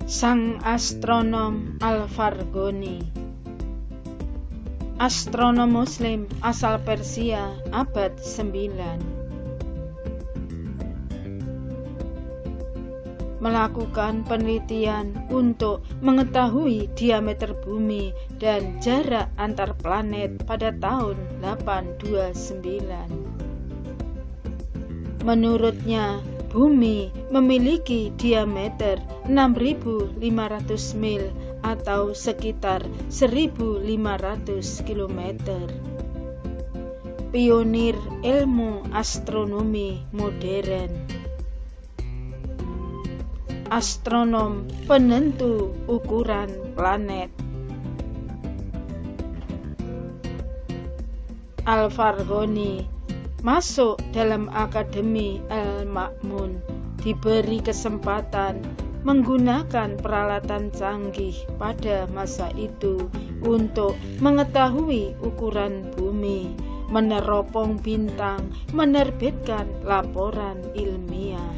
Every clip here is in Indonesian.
Sang astronom Al-Farghoni, astronom muslim asal Persia abad 9, melakukan penelitian untuk mengetahui diameter bumi dan jarak antar planet pada tahun 829. Menurutnya, bumi memiliki diameter 6.500 mil atau sekitar 1.500 km. Pionir ilmu astronomi modern, astronom penentu ukuran planet. Al-Farghoni masuk dalam Akademi Al-Ma'mun, diberi kesempatan menggunakan peralatan canggih pada masa itu untuk mengetahui ukuran bumi, meneropong bintang, menerbitkan laporan ilmiah.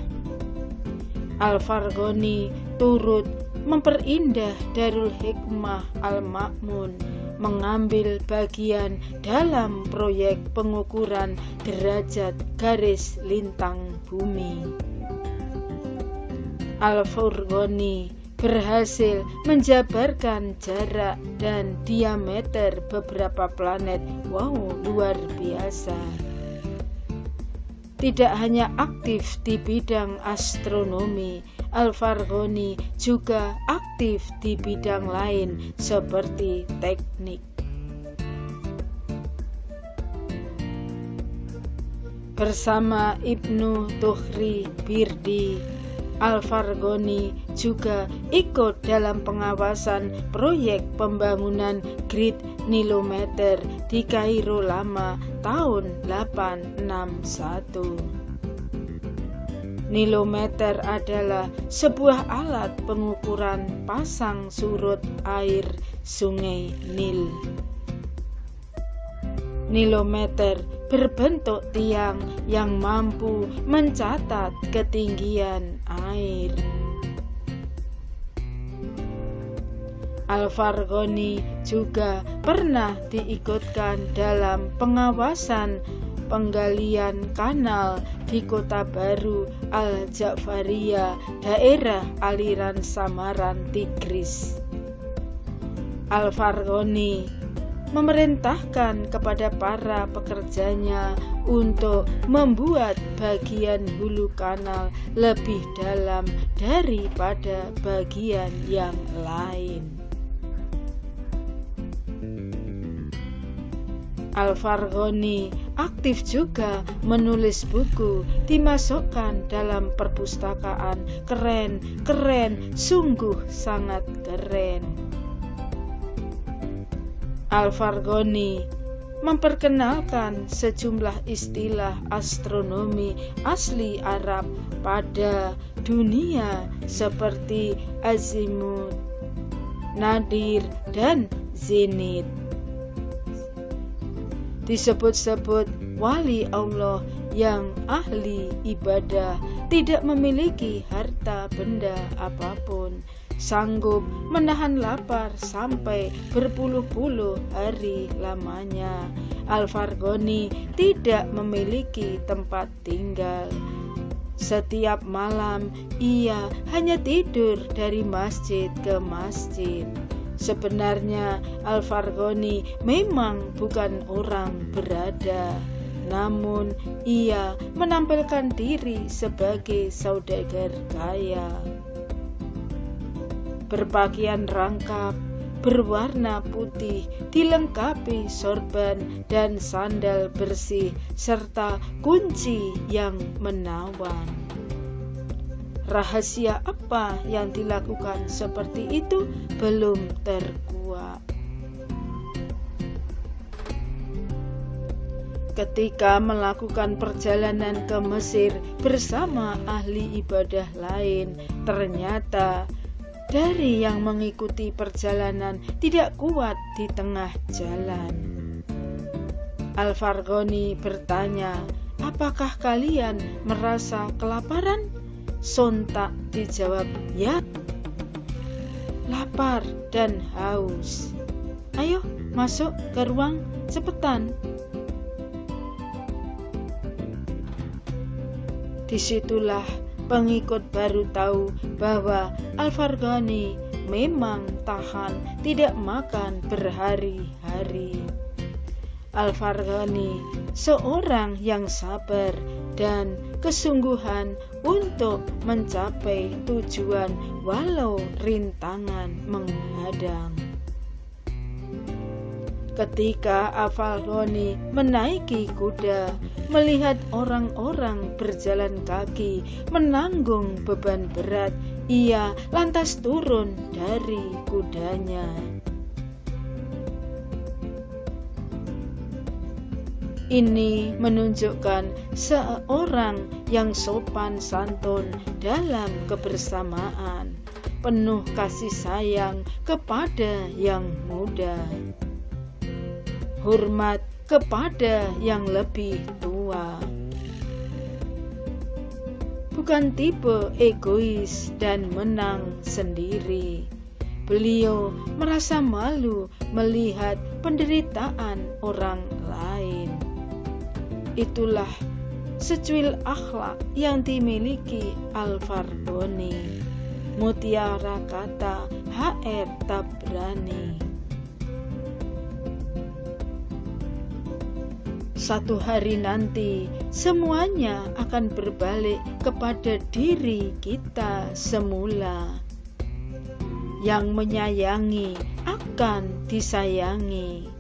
Al-Farghoni turut memperindah Darul Hikmah Al-Ma'mun, mengambil bagian dalam proyek pengukuran derajat garis lintang bumi. Al-Farghoni berhasil menjabarkan jarak dan diameter beberapa planet. Wow, luar biasa. Tidak hanya aktif di bidang astronomi, Al-Farghoni juga aktif di bidang lain seperti teknik. Bersama Ibnu Tughri Birdi, Al-Farghoni juga ikut dalam pengawasan proyek pembangunan grid nilometer di Kairo Lama tahun 861. Nilometer adalah sebuah alat pengukuran pasang surut air Sungai Nil. Nilometer berbentuk tiang yang mampu mencatat ketinggian air. Al-Farghoni juga pernah diikutkan dalam pengawasan penggalian kanal di Kota Baru Al-Ja'fariyah, daerah aliran Samaran Tigris. Al-Farghoni memerintahkan kepada para pekerjanya untuk membuat bagian hulu kanal lebih dalam daripada bagian yang lain. Al-Farghoni aktif juga menulis buku, dimasukkan dalam perpustakaan. Keren, sungguh sangat keren. Al-Farghoni memperkenalkan sejumlah istilah astronomi asli Arab pada dunia seperti azimut, nadir, dan zenit. Disebut-sebut wali Allah yang ahli ibadah, tidak memiliki harta benda apapun, sanggup menahan lapar sampai berpuluh-puluh hari lamanya. Al-Farghoni tidak memiliki tempat tinggal. Setiap malam ia hanya tidur dari masjid ke masjid. Sebenarnya Al-Farghoni memang bukan orang berada, namun ia menampilkan diri sebagai saudagar kaya. Berpakaian rangkap, berwarna putih, dilengkapi sorban dan sandal bersih, serta kunci yang menawan. Rahasia apa yang dilakukan seperti itu belum terkuak. Ketika melakukan perjalanan ke Mesir bersama ahli ibadah lain, ternyata dari yang mengikuti perjalanan tidak kuat di tengah jalan. Al-Farghoni bertanya, "Apakah kalian merasa kelaparan?" Sontak dijawab, "Ya." lapar dan haus. Ayo masuk ke ruang, cepetan. Disitulah pengikut baru tahu bahwa Al-Farghani memang tahan tidak makan berhari-hari. Al-Farghani seorang yang sabar dan kesungguhan untuk mencapai tujuan walau rintangan menghadang. Ketika Al-Farghani menaiki kuda, melihat orang-orang berjalan kaki menanggung beban berat, ia lantas turun dari kudanya. Ini menunjukkan seorang yang sopan santun dalam kebersamaan, penuh kasih sayang kepada yang muda, hormat kepada yang lebih tua. Bukan tipe egois dan menang sendiri. Beliau merasa malu melihat penderitaan orang lain. Itulah secuil akhlak yang dimiliki Al-Farghani. Mutiara kata H.R. Tabrani. Satu hari nanti semuanya akan berbalik kepada diri kita semula. Yang menyayangi akan disayangi,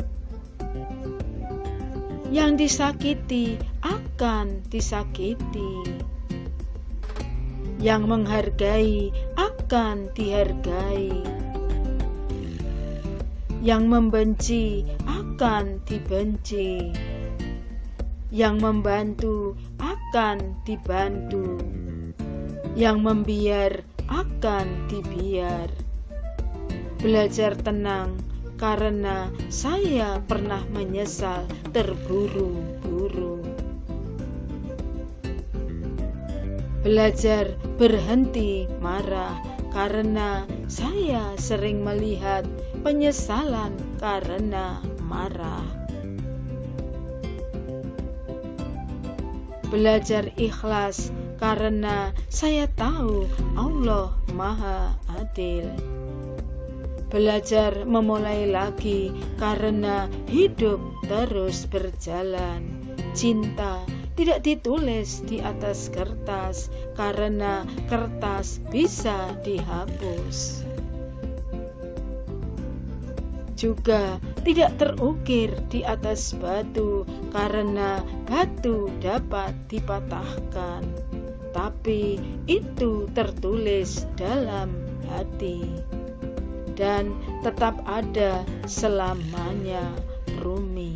yang disakiti akan disakiti, yang menghargai akan dihargai, yang membenci akan dibenci, yang membantu akan dibantu, yang membiar akan dibiar. Belajar tenang karena saya pernah menyesal terburu-buru. Belajar berhenti marah karena saya sering melihat penyesalan karena marah. Belajar ikhlas karena saya tahu Allah Maha Adil. Belajar memulai lagi karena hidup terus berjalan. Cinta tidak ditulis di atas kertas karena kertas bisa dihapus. Juga tidak terukir di atas batu karena batu dapat dipatahkan, tapi itu tertulis dalam hati dan tetap ada selamanya. Rumi.